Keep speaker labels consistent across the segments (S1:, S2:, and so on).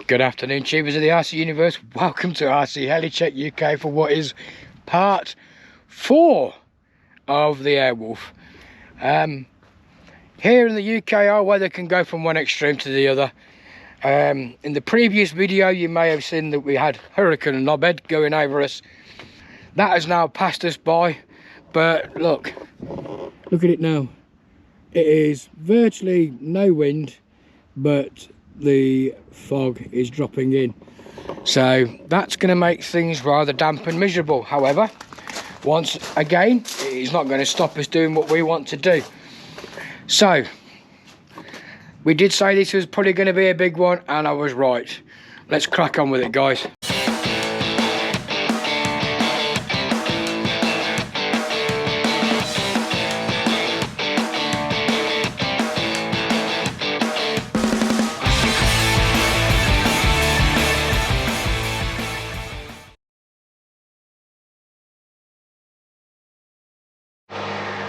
S1: Good afternoon, tubers of the RC universe. Welcome to RC Heli-Check UK for what is part 4 of the Airwolf. Here in the UK, our weather can go from one extreme to the other. In the previous video, you may have seen that we had Hurricane Knobhead going over us. That has now passed us by, but look at it now. It is virtually no wind, but the fog is dropping in, so that's going to make things rather damp and miserable. However, once again, it is not going to stop us doing what we want to do. So we did say this was probably going to be a big one, and I was right. Let's crack on with it, guys.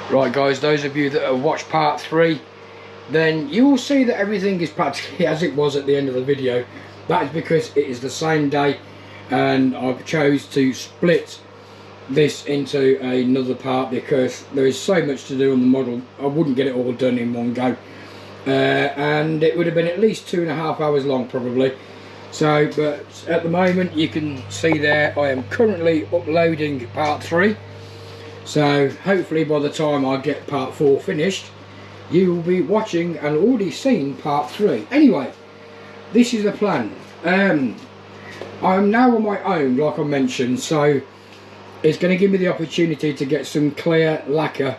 S1: Right guys, those of you that have watched part 3, then you will see that everything is practically as it was at the end of the video. That is because it is the same day, and I've chose to split this into another part because there is so much to do on the model. I wouldn't get it all done in one go, and it would have been at least 2.5 hours long probably. So, but at the moment you can see there I am currently uploading part 3. So hopefully by the time I get part 4 finished, you will be watching and already seen part 3. Anyway, this is the plan. I'm now on my own, like I mentioned, so it's going to give me the opportunity to get some clear lacquer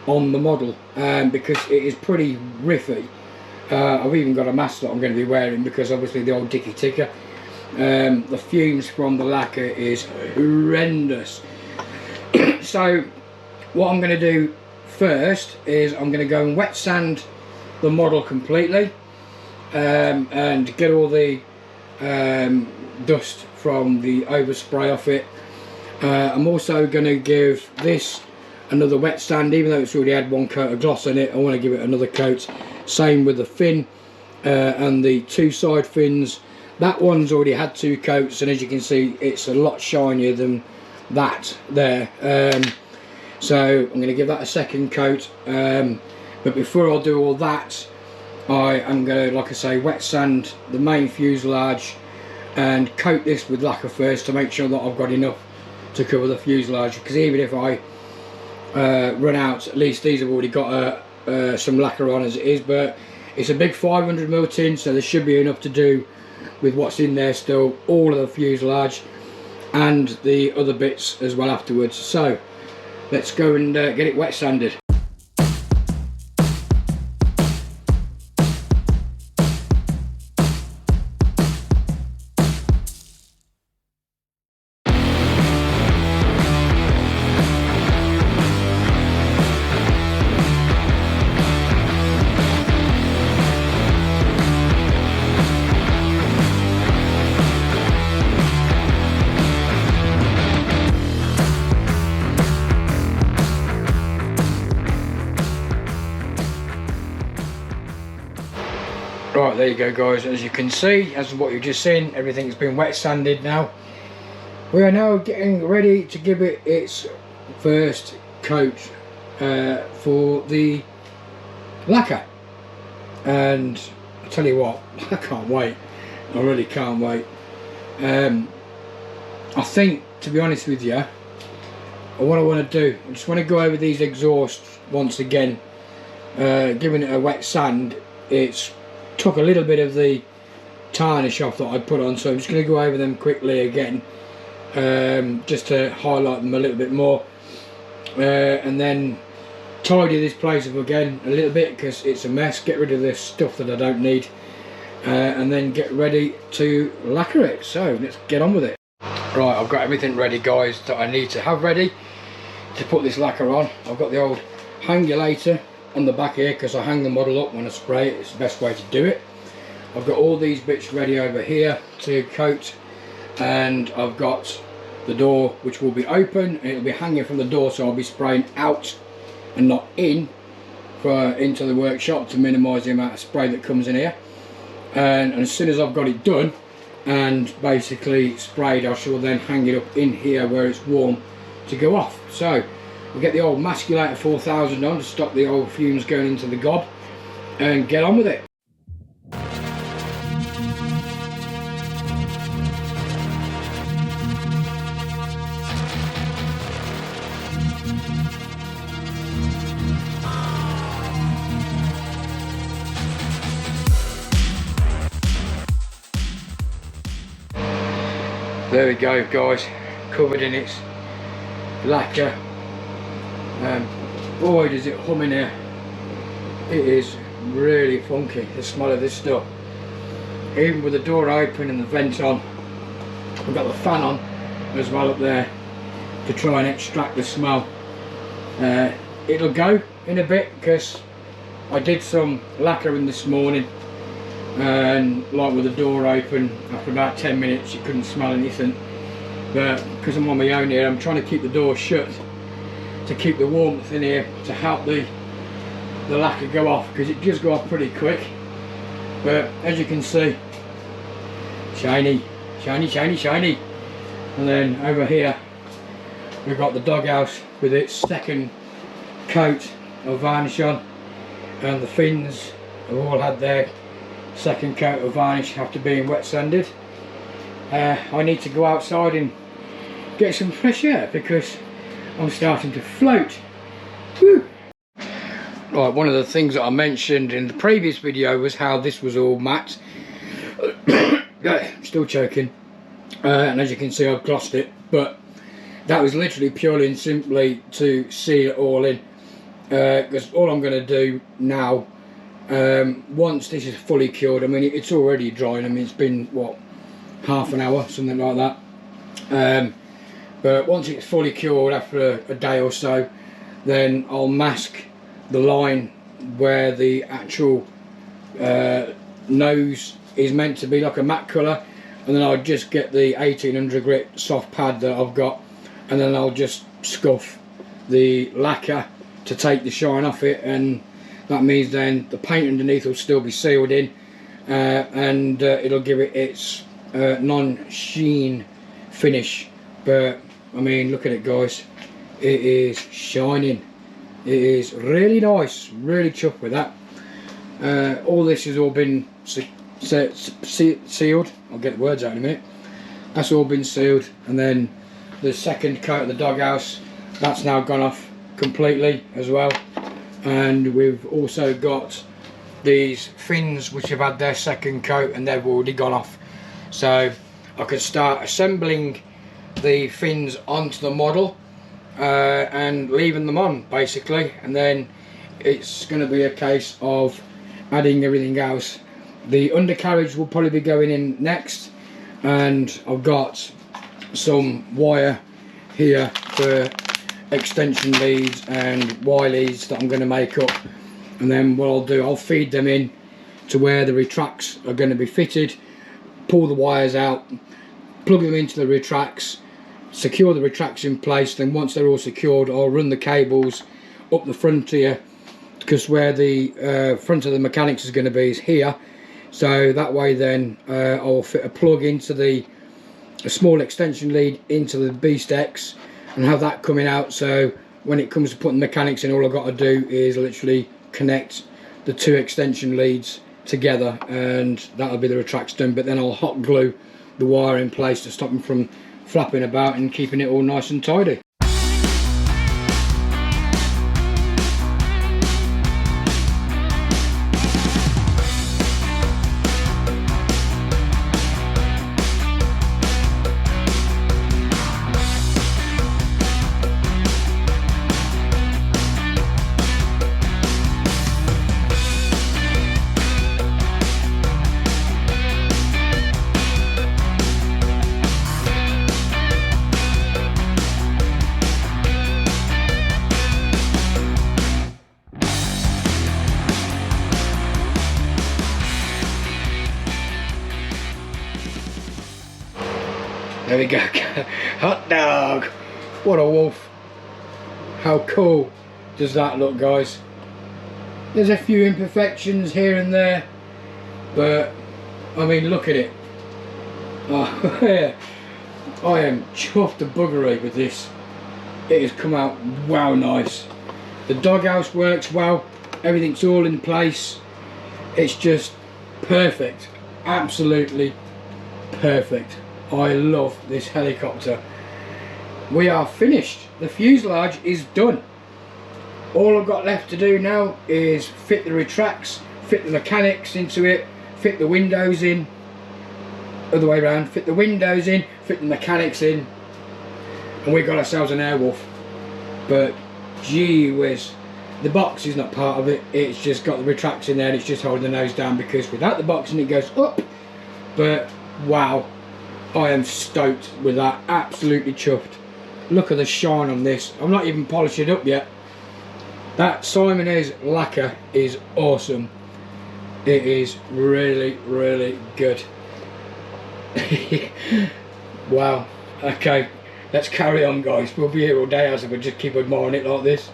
S1: on the model, because it is pretty riffy. I've even got a mask that I'm going to be wearing because obviously the old dicky ticker. The fumes from the lacquer is horrendous. So what I'm going to do first is I'm going to go and wet sand the model completely, and get all the dust from the overspray off it. I'm also going to give this another wet sand, even though it's already had one coat of gloss on it. I want to give it another coat. Same with the fin and the two side fins. That one's already had 2 coats, and as you can see it's a lot shinier than that there. So I'm going to give that a second coat, but before I do all that, I am going to, like I say, wet sand the main fuselage and coat this with lacquer first to make sure that I've got enough to cover the fuselage, because even if I run out, at least these have already got some lacquer on as it is. But it's a big 500mm tin, so there should be enough to do with what's in there still, all of the fuselage and the other bits as well afterwards. So let's go and get it wet sanded. Right, there you go guys. As you can see, as what you've just seen, everything's been wet sanded now. We are now getting ready to give it its first coat for the lacquer, and I tell you what, I can't wait. I really can't wait. I think, to be honest with you, what I want to do, I just want to go over these exhausts once again. Giving it a wet sand, it's took a little bit of the tarnish off that I put on, so I'm just going to go over them quickly again, just to highlight them a little bit more, and then tidy this place up again a little bit because it's a mess. Get rid of this stuff that I don't need, and then get ready to lacquer it. So let's get on with it. Right, I've got everything ready guys that I need to have ready to put this lacquer on. I've got the old hangulator on the back here because I hang the model up when I spray it. It's the best way to do it. I've got all these bits ready over here to coat, and I've got the door which will be open and it'll be hanging from the door, so I'll be spraying out and not in into the workshop to minimise the amount of spray that comes in here. And as soon as I've got it done, and basically sprayed. I shall then hang it up in here where it's warm to go off. So we'll get the old Masculator 4000 on to stop the old fumes going into the gob and get on with it. There we go, guys, covered in its lacquer. Boy does it hum in here. It is really funky, the smell of this stuff. Even with the door open and the vent on, I've got the fan on as well up there to try and extract the smell. It'll go in a bit because I did some lacquering this morning, and like with the door open, after about 10 minutes you couldn't smell anything. But because I'm on my own here, I'm trying to keep the door shut to keep the warmth in here to help the lacquer go off, because it does go off pretty quick. But as you can see, shiny, shiny, shiny, shiny. And then over here we've got the doghouse with its second coat of varnish on, and the fins have all had their second coat of varnish after being wet sanded. I need to go outside and get some fresh air because I'm starting to float. Woo. Right, one of the things that I mentioned in the previous video was how this was all matte. Still choking, and as you can see I've glossed it, but that was literally purely and simply to seal it all in, because all I'm going to do now, once this is fully cured, I mean it's already drying, I mean it's been what, half an hour, something like that, but once it's fully cured after a day or so, then I'll mask the line where the actual nose is meant to be, like a matte colour, and then I'll just get the 1800 grit soft pad that I've got, and then I'll just scuff the lacquer to take the shine off it, and that means then the paint underneath will still be sealed in, and it'll give it its non-sheen finish. But I mean, look at it, guys, it is shining. It is really nice, really chuffed with that. All this has all been sealed. I'll get the words out in a minute. That's all been sealed, and then the second coat of the doghouse, that's now gone off completely as well. And we've also got these fins which have had their second coat and they've already gone off, so I could start assembling the fins onto the model and leaving them on basically, and then it's going to be a case of adding everything else. The undercarriage will probably be going in next, and I've got some wire here for extension leads and Y leads that I'm going to make up, and then what I'll do, I'll feed them in to where the retracts are going to be fitted, pull the wires out, plug them into the retracts, secure the retracts in place. Then once they're all secured, I'll run the cables up the front here, because where the front of the mechanics is going to be is here, so that way then I'll fit a plug into a small extension lead into the Beast X and have that coming out, so when it comes to putting the mechanics in, all I've got to do is literally connect the two extension leads together and that'll be the retracts done. But then I'll hot glue the wire in place to stop them from flapping about and keeping it all nice and tidy. There we go. Hot dog. What a wolf. How cool does that look, guys? There's a few imperfections here and there, but I mean, look at it. Oh, yeah. I am chuffed to buggery with this. It has come out wow nice. The doghouse works well, everything's all in place. It's just perfect, absolutely perfect. I love this helicopter. We are finished. The fuselage is done. All I've got left to do now is fit the retracts, fit the mechanics into it, fit the windows in, other way around, fit the windows in, fit the mechanics in, and we've got ourselves an Airwolf. But gee whiz, the box is not part of it, it's just got the retracts in there and it's just holding the nose down, because without the box and it goes up. But wow, I am stoked with that, absolutely chuffed. Look at the shine on this. I'm not even polished it up yet. That Simonese lacquer is awesome. It is really, really good. Wow. Okay, let's carry on, guys. We'll be here all day as if we just keep admiring it like this.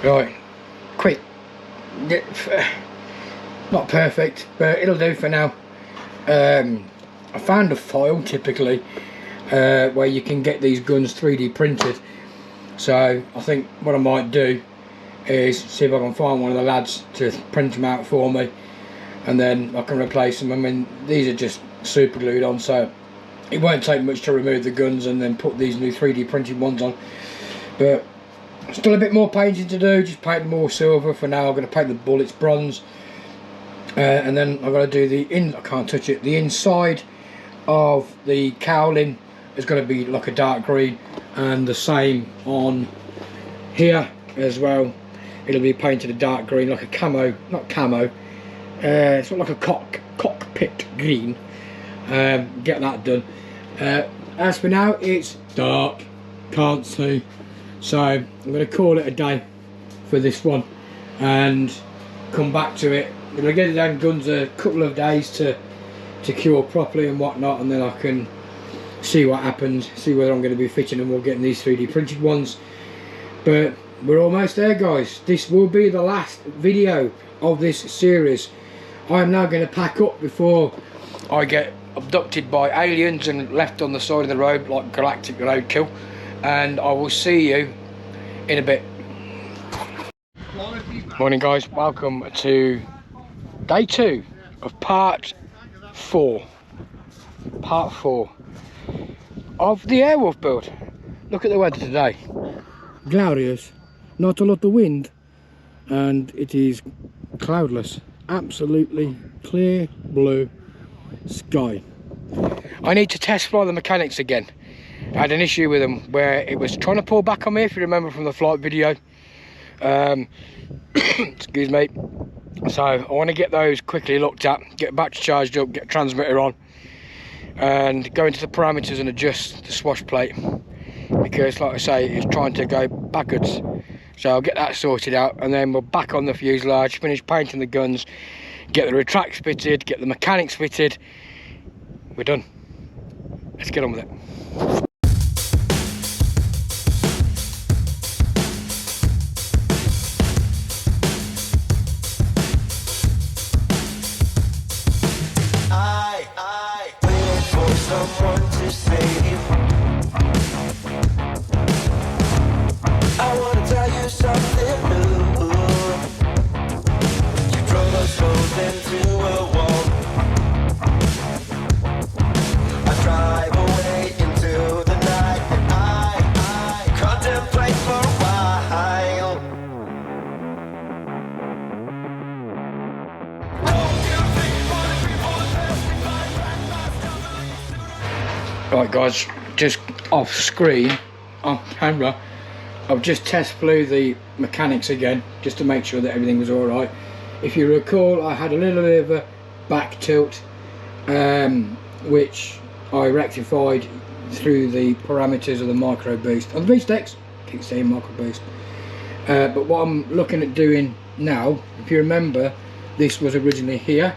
S1: Right, quick, not perfect, but it'll do for now. I found a file typically where you can get these guns 3D printed, so I think what I might do is see if I can find one of the lads to print them out for me, and then I can replace them. I mean, these are just super glued on, so it won't take much to remove the guns and then put these new 3D printed ones on. But still a bit more painting to do, just paint more silver for now. I'm going to paint the bullets bronze, and then I've got to do I can't touch it, the inside of the cowling is going to be like a dark green, and the same on here as well. It'll be painted a dark green, like a camo, not camo, it's not like a cockpit green. Get that done. As for now, it's dark, can't see, so I'm going to call it a day for this one and come back to it. I'm going to get the damn guns a couple of days to cure properly and whatnot, and then I can see what happens, see whether I'm going to be fitting them or getting these 3D printed ones. But we're almost there, guys. This will be the last video of this series. I'm now going to pack up before I get abducted by aliens and left on the side of the road like galactic roadkill, and I will see you in a bit. Morning, guys, welcome to day 2 of part 4 of the Airwolf build. Look at the weather today, glorious, not a lot of wind, and it is cloudless, absolutely clear blue sky. I need to test fly the mechanics again. I had an issue with them where it was trying to pull back on me, if you remember from the flight video. Excuse me. So I want to get those quickly looked at, get battery charged up, get transmitter on, and go into the parameters and adjust the swash plate, because like I say, it's trying to go backwards. So I'll get that sorted out, and then we'll back on the fuselage, finish painting the guns, get the retracts fitted, get the mechanics fitted. We're done. Let's get on with it.
S2: I wait for someone to save. I want to tell you something new. You drove us both into a wall. I drive away into the night, and I contemplate for a while.
S1: Right, guys, just off screen, on camera, I've just test flew the mechanics again, just to make sure that everything was alright. If you recall, I had a little bit of a back tilt, which I rectified through the parameters of the micro boost on the beast X. Keep saying micro boost. But what I'm looking at doing now, if you remember, this was originally here,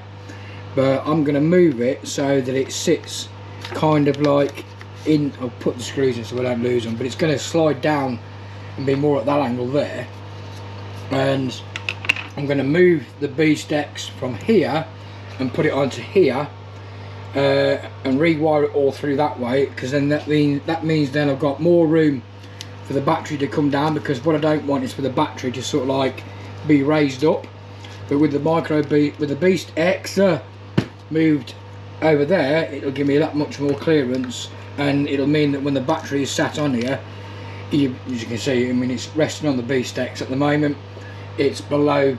S1: but I'm going to move it so that it sits kind of like in. I'll put the screws in so I don't lose them, but it's going to slide down and be more at that angle there, and I'm going to move the beast X from here and put it onto here, and rewire it all through that way, because then that means then I've got more room for the battery to come down, because what I don't want is for the battery to sort of like be raised up. But with the beast X moved over there, it'll give me that much more clearance, and it'll mean that when the battery is sat on here, as you can see, I mean, it's resting on the beast X at the moment. It's below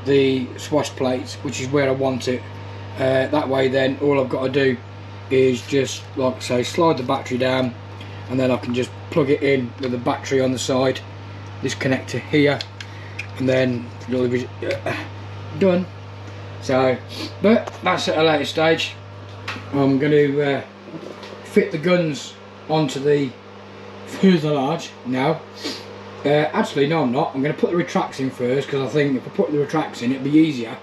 S1: the swash plates, which is where I want it. That way then all I've got to do is just, like I say, slide the battery down, and then I can just plug it in with the battery on the side, this connector here, and then it'll be done. So, but that's at a later stage. I'm going to fit the guns onto the fuselage now. Actually, no, I'm not. I'm going to put the retracts in first, because I think if I put the retracts in, it'd be easier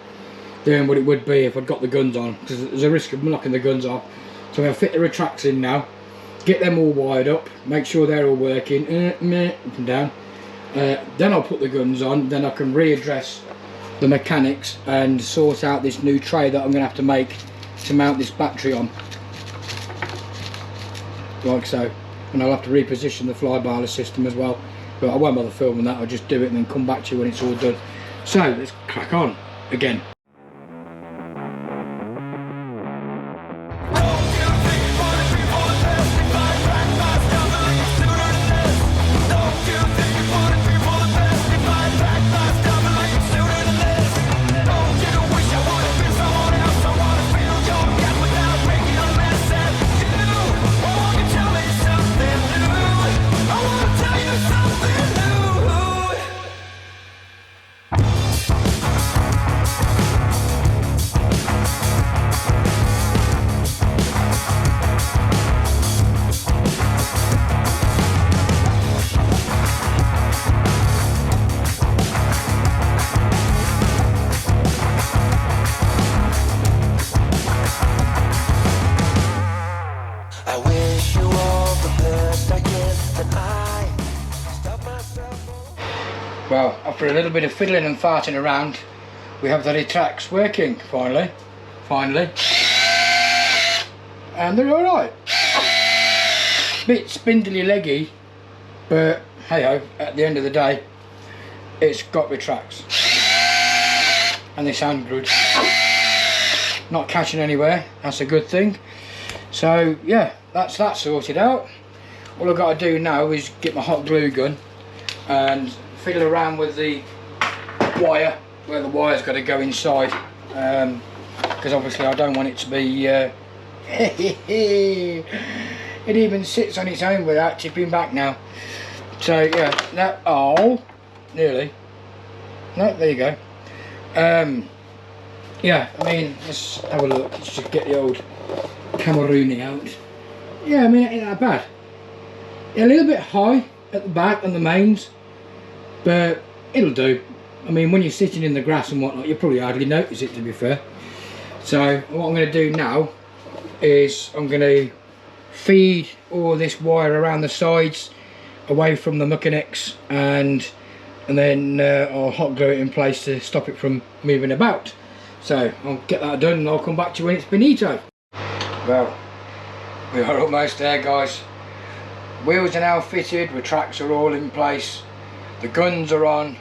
S1: than what it would be if I'd got the guns on, because there's a risk of knocking the guns off. So I'm going to fit the retracts in now, get them all wired up, make sure they're all working, up and down. Then I'll put the guns on, then I can readdress the mechanics and sort out this new tray that I'm going to have to make to mount this battery on, like so. And I'll have to reposition the fly barless system as well, but I won't bother filming that. I'll just do it and then come back to you when it's all done. So let's crack on again. Well, after a little bit of fiddling and farting around, we have the retracts working finally, and they're alright. Bit spindly leggy, but hey ho, at the end of the day, it's got retracts, and they sound good. Not catching anywhere, that's a good thing. So yeah, that's that sorted out. All I've got to do now is get my hot glue gun and fiddle around with the wire, where the wire's got to go inside, because obviously I don't want it to be it even sits on its own without tipping back now. So yeah, that, oh, nearly, no, there you go. Yeah, I mean, let's have a look. Let's just get the old Camerooni out. Yeah, I mean, it ain't that bad. A little bit high at the back on the mains, but it'll do. I mean, when you're sitting in the grass and whatnot, you probably hardly notice it, to be fair. So what I'm going to do now is I'm going to feed all this wire around the sides away from the mechanics, and then I'll hot glue it in place to stop it from moving about. So I'll get that done and I'll come back to you when it's finito. Well, we are almost there, guys. Wheels are now fitted, retracts are all in place, the guns are on,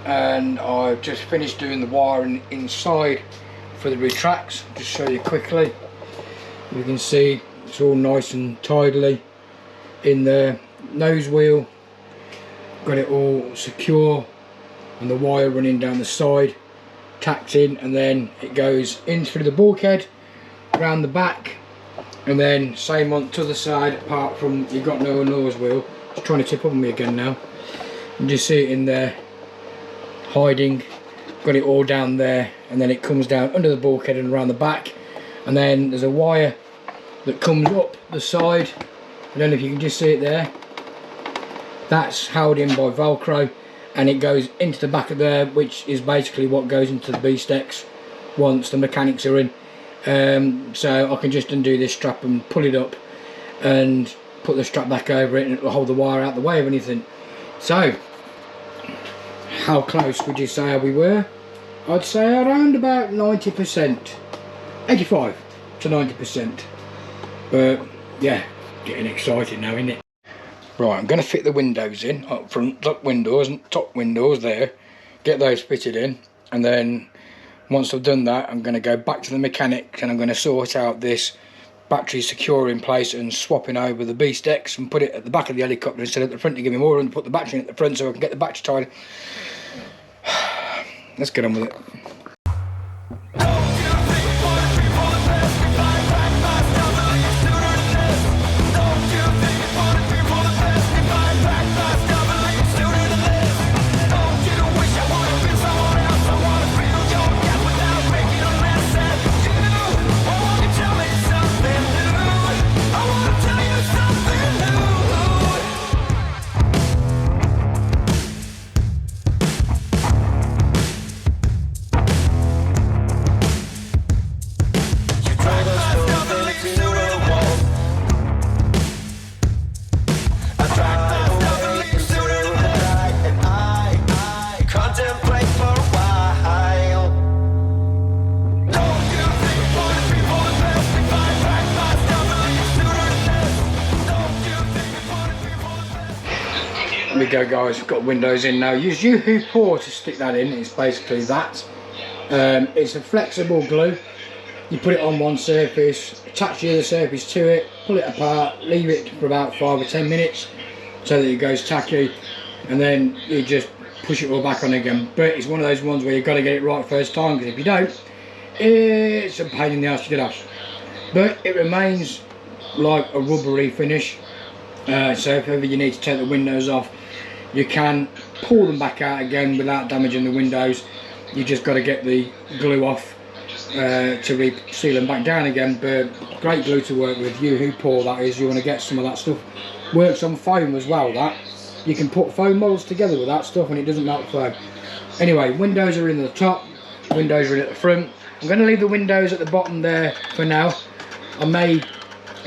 S1: and I've just finished doing the wiring inside for the retracts. Just show you quickly. You can see it's all nice and tidily in the nose wheel. Got it all secure, and the wire running down the side, tacked in, and then it goes in through the bulkhead, around the back, and then same on to the side, apart from you've got no nose wheel. It's trying to tip up on me again now. You just see it in there hiding. Got it all down there, and then it comes down under the bulkhead and around the back, and then there's a wire that comes up the side. I don't know if you can just see it there. That's held in by Velcro, and it goes into the back of there, which is basically what goes into the beast X once the mechanics are in. So I can just undo this strap and pull it up and put the strap back over it, and it will hold the wire out the way of anything. So how close would you say we were? I'd say around about 90%, 85 to 90%. But yeah, getting excited now, isn't it? Right, I'm going to fit the windows in, up front, top windows and top windows there, get those fitted in, and then once I've done that, I'm going to go back to the mechanics and I'm going to sort out this battery secure in place and swapping over the Beast X and put it at the back of the helicopter instead of at the front to give me more room to put the battery in at the front so I can get the battery tied. Let's get on with it. go guys, we've got windows in now. Use Yoo-hoo pour to stick that in. It's basically that. It's a flexible glue. You put it on one surface, attach the other surface to it, pull it apart, leave it for about 5 or 10 minutes so that it goes tacky, and then you just push it all back on again. But it's one of those ones where you've got to get it right first time, because if you don't, it's a pain in the ass to get off. But it remains like a rubbery finish, so if ever you need to take the windows off, you can pull them back out again without damaging the windows. You just got to get the glue off to re-seal them back down again. But great glue to work with. Yoo-hoo pour, that is. You want to get some of that stuff. Works on foam as well, that. You can put foam molds together with that stuff and it doesn't melt foam. Anyway, windows are in the top, windows are in at the front. I'm going to leave the windows at the bottom there for now. I may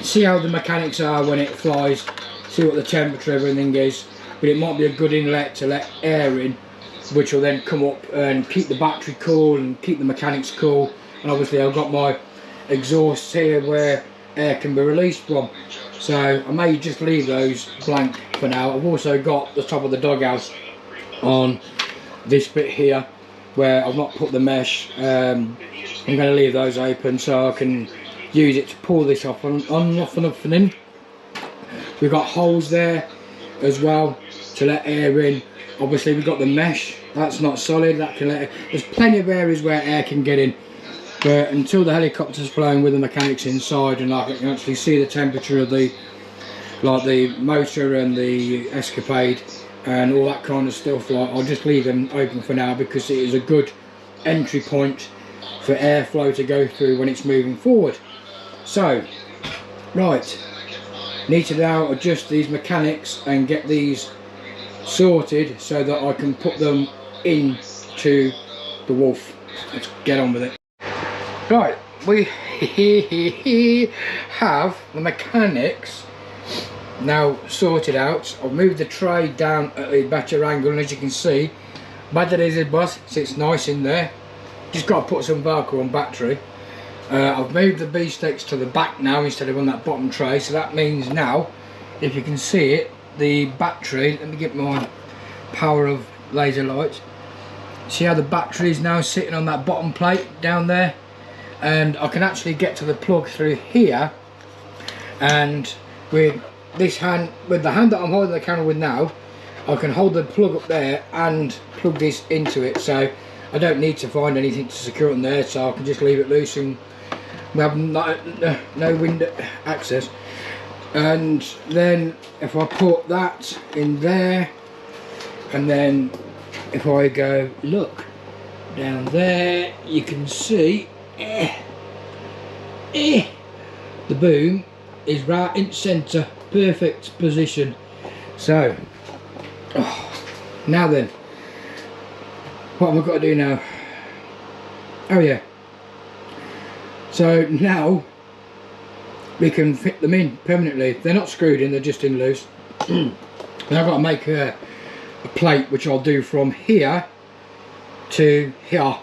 S1: see how the mechanics are when it flies, see what the temperature everything is, but it might be a good inlet to let air in, which will then come up and keep the battery cool and keep the mechanics cool. And obviously I've got my exhausts here where air can be released from, so I may just leave those blank for now. I've also got the top of the doghouse on this bit here where I've not put the mesh. I'm going to leave those open so I can use it to pull this off and off and off and in. We've got holes there as well to let air in. Obviously we've got the mesh, that's not solid, that can let there's plenty of areas where air can get in, but until the helicopter's flying with the mechanics inside and I can actually see the temperature of the motor and the escapade and all that kind of stuff, I'll just leave them open for now, because it is a good entry point for airflow to go through when it's moving forward. So right, need to now adjust these mechanics and get these sorted so that I can put them into the Wolf. Let's get on with it. Right, we have the mechanics now sorted out. I've moved the tray down at a better angle, and as you can see, battery bus sits nice in there. Just got to put some Velcro on battery. I've moved the B-sticks to the back now instead of on that bottom tray, so that means now, if you can see it, the battery, let me get my power of laser light. See how the battery is now sitting on that bottom plate down there, and I can actually get to the plug through here, and with this hand, with the hand that I'm holding the camera with now, I can hold the plug up there and plug this into it, so I don't need to find anything to secure it in there, so I can just leave it loose and we have no window access. And then if I put that in there, and then if I go look down there, you can see the boom is right in centre, perfect position. So now then, what have I got to do now? Oh yeah, so now we can fit them in permanently. They're not screwed in, they're just in loose. And I've got to make a plate, which I'll do from here to here.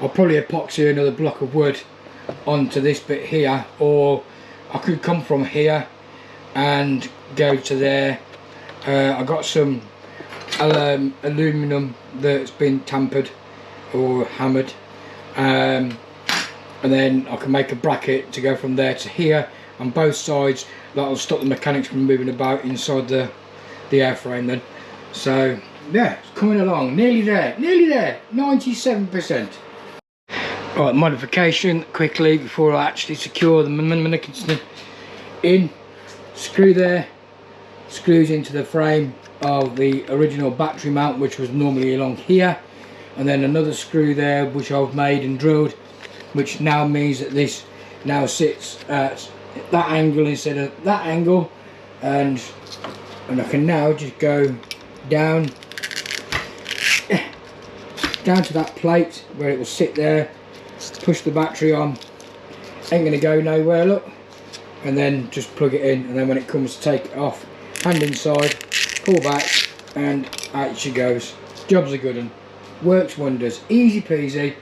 S1: I'll probably epoxy another block of wood onto this bit here, or I could come from here and go to there. I got some aluminum that's been tampered or hammered, and then I can make a bracket to go from there to here on both sides. That'll stop the mechanics from moving about inside the airframe then. So yeah, it's coming along, nearly there, 97%. Alright, modification quickly before I actually secure the mannequins in. Screw there, screws into the frame of the original battery mount, which was normally along here, and then another screw there which I've made and drilled, which now means that this now sits at that angle instead of that angle, and I can now just go down to that plate where it will sit there, push the battery on, ain't gonna go nowhere, look, and then just plug it in, and then when it comes to take it off, hand inside, pull back, and out she goes. Job's a good one, works wonders, easy peasy,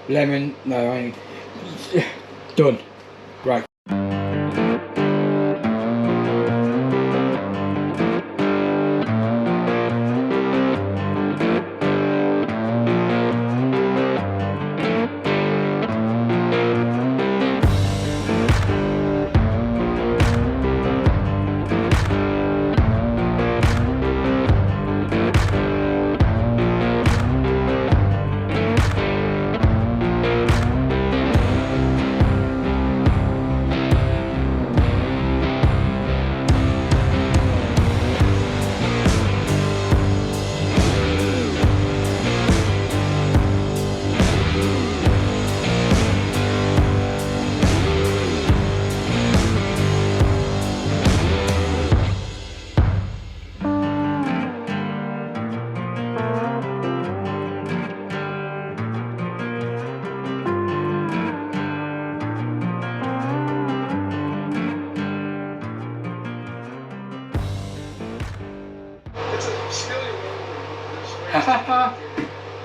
S1: lemon, no I ain't, done, great.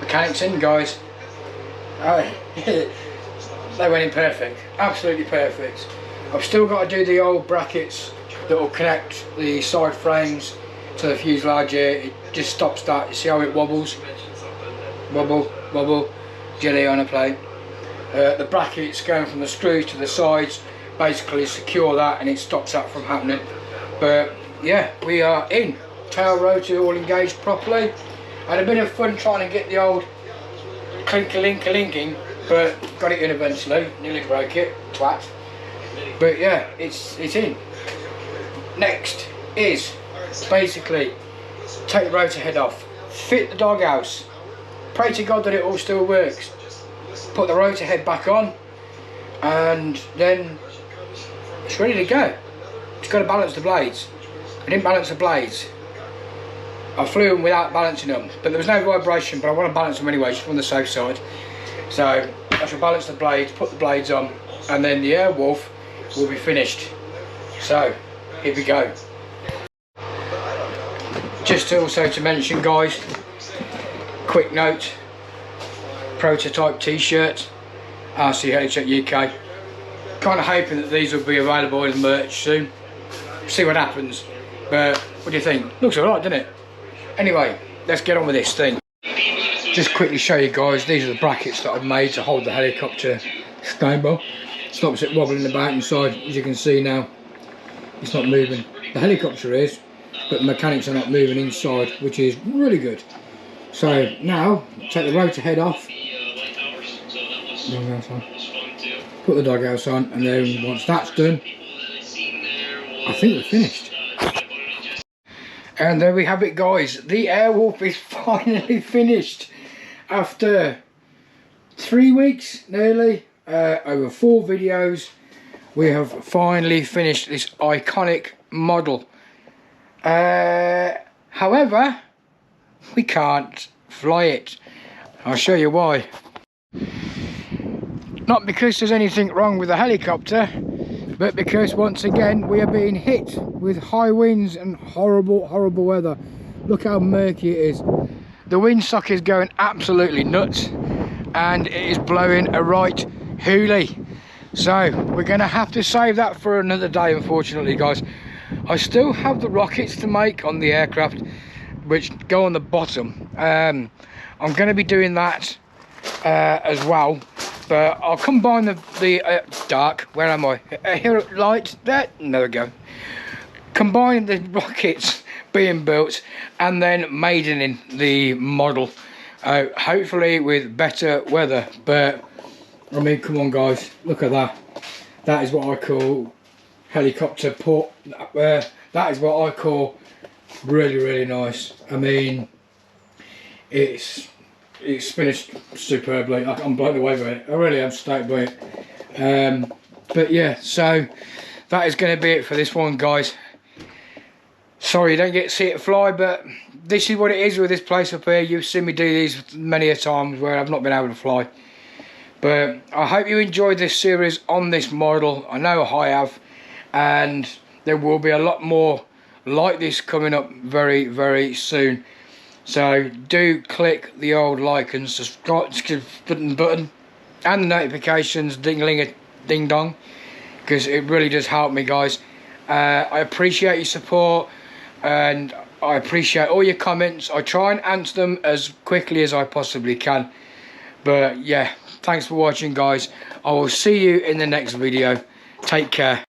S1: mechanics in, guys. Oh, they went in perfect, absolutely perfect. I've still got to do the old brackets that will connect the side frames to the fuselage here. It just stops that. You see how it wobbles? Wobble, wobble, jelly on a plate. The brackets going from the screws to the sides basically secure that, and it stops that from happening. But yeah, we are in. Tail rotor all engaged properly. Had a bit of fun trying to get the old clinker-linker-linking, but got it in eventually. Nearly broke it, twat. But yeah, it's in. Next is basically take the rotor head off, fit the doghouse, pray to God that it all still works, put the rotor head back on, and then it's ready to go. Just got to balance the blades. I didn't balance the blades. I flew them without balancing them, but there was no vibration, but I want to balance them anyway, just on the safe side. So I shall balance the blades, put the blades on, and then the Airwolf will be finished. So here we go. Just also to mention, guys, quick note, prototype t-shirt, RCH at UK. Kind of hoping that these will be available in merch soon. See what happens. But what do you think? Looks alright, doesn't it? Anyway, let's get on with this thing. Just quickly show you guys, these are the brackets that I've made to hold the helicopter stable. Stops it wobbling about inside. As you can see now, it's not moving. The helicopter is, but the mechanics are not moving inside, which is really good. So now, take the rotor head off, put the doghouse on, and then once that's done, I think we're finished. And there we have it, guys. The Airwolf is finally finished after 3 weeks nearly, over 4 videos. We have finally finished this iconic model. However, we can't fly it. I'll show you why. Not because there's anything wrong with the helicopter, but because once again we are being hit with high winds and horrible weather. Look how murky it is. The windsock is going absolutely nuts, and it is blowing a right hoolie. So we're going to have to save that for another day, unfortunately, guys. I still have the rockets to make on the aircraft, which go on the bottom. I'm going to be doing that as well. But I'll combine the dark, where am I? Here, light, there we go. Combine the rockets being built and then maidening the model, hopefully with better weather. But I mean, come on, guys, look at that. That is what I call helicopter port. That is what I call really nice. I mean, it's finished superbly. I'm blown away by it. I really am stoked by it. But yeah, so that is going to be it for this one, guys. Sorry you don't get to see it fly, but this is what it is with this place up here. You've seen me do these many a times where I've not been able to fly. But I hope you enjoyed this series on this model. I know I have, and there will be a lot more like this coming up very soon. So do click the old like and subscribe button and the notifications ding dong, because it really does help me, guys. I appreciate your support, and I appreciate all your comments. I try and answer them as quickly as I possibly can. But yeah, thanks for watching, guys. I will see you in the next video. Take care.